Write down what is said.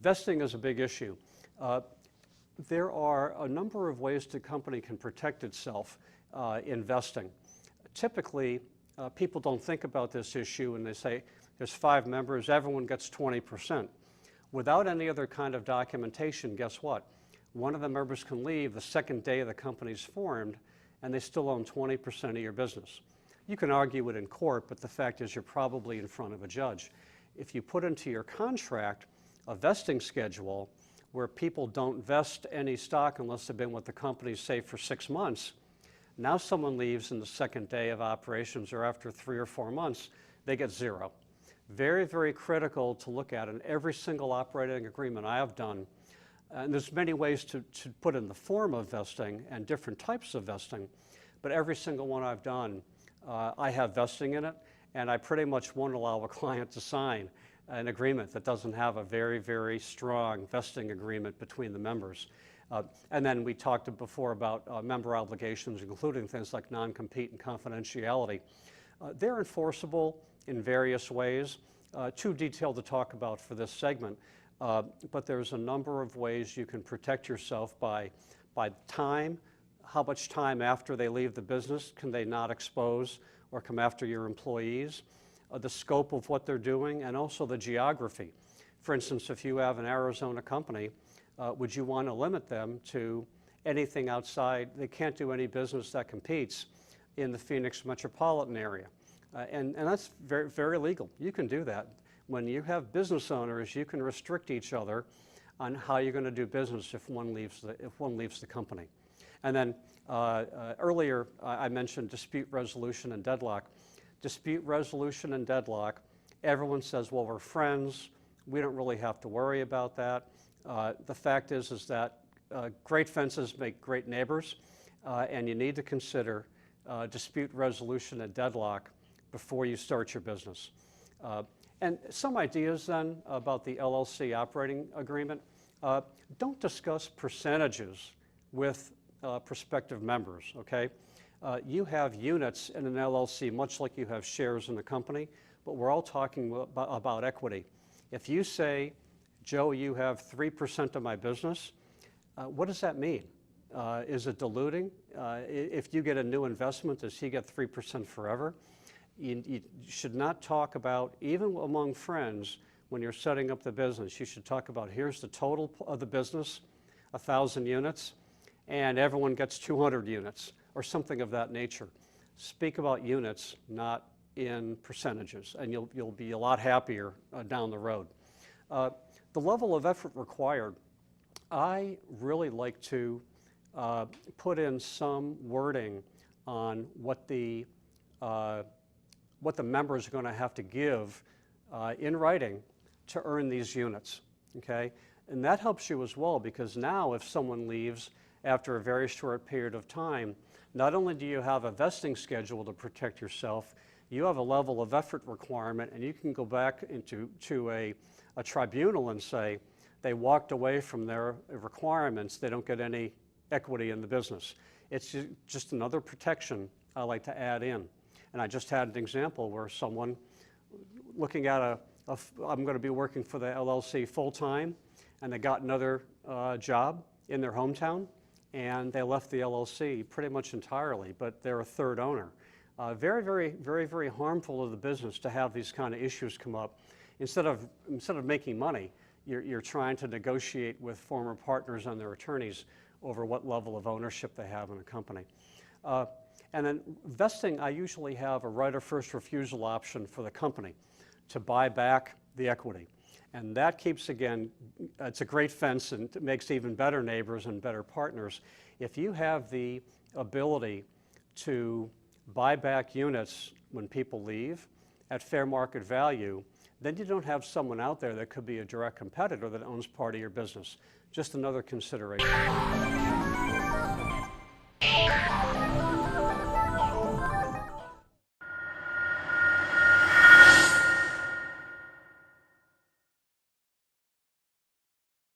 vesting is a big issue. There are a number of ways the company can protect itself in vesting. Typically, people don't think about this issue and they say, there's 5 members, everyone gets 20%. Without any other kind of documentation, guess what? One of the members can leave the second day the company's formed and they still own 20% of your business. You can argue it in court, but the fact is you're probably in front of a judge. If you put into your contract a vesting schedule where people don't vest any stock unless they've been with the company, say, for 6 months, now someone leaves in the second day of operations or after 3 or 4 months, they get 0. Very, very critical to look at in every single operating agreement I have done. And there's many ways to put in the form of vesting and different types of vesting, but every single one I've done, I have vesting in it, and I pretty much won't allow a client to sign an agreement that doesn't have a very, very strong vesting agreement between the members. And then we talked before about member obligations, including things like non-compete and confidentiality. They're enforceable in various ways. Too detailed to talk about for this segment, but there's a number of ways you can protect yourself by time. How much time after they leave the business can they not expose or come after your employees? The scope of what they're doing, and also the geography. For instance, if you have an Arizona company, would you want to limit them to anything outside? They can't do any business that competes in the Phoenix metropolitan area. And that's very, very legal. You can do that. When you have business owners, you can restrict each other on how you're going to do business if one leaves the company. And then earlier I mentioned dispute resolution and deadlock. Dispute resolution and deadlock, everyone says, well, we're friends. We don't really have to worry about that. The fact is that great fences make great neighbors, and you need to consider dispute resolution and deadlock before you start your business. And some ideas then about the LLC operating agreement. Don't discuss percentages with prospective members, okay? You have units in an LLC, much like you have shares in the company, but we're all talking about equity. If you say, Joe, you have 3% of my business, what does that mean? Is it diluting? If you get a new investment, does he get 3% forever? You should not talk about, even among friends, when you're setting up the business, you should talk about, here's the total of the business, 1,000 units, and everyone gets 200 units, or something of that nature. Speak about units, not in percentages, and you'll be a lot happier down the road. The level of effort required, I really like to put in some wording on what the members are going to have to give in writing to earn these units, okay? And that helps you as well, because now if someone leaves after a very short period of time, not only do you have a vesting schedule to protect yourself, you have a level of effort requirement, and you can go back to a tribunal and say they walked away from their requirements, they don't get any equity in the business. It's just another protection I like to add in. And I just had an example where someone looking at I'm going to be working for the LLC full-time, and they got another job in their hometown, and they left the LLC pretty much entirely, but they're a third owner. Very, very, very, very harmful to the business to have these kind of issues come up. Instead of making money, you're trying to negotiate with former partners and their attorneys over what level of ownership they have in a company. And then vesting, I usually have a right of first refusal option for the company to buy back the equity. And that keeps, again, it's a great fence and it makes even better neighbors and better partners. If you have the ability to buy back units when people leave at fair market value, then you don't have someone out there that could be a direct competitor that owns part of your business. Just another consideration.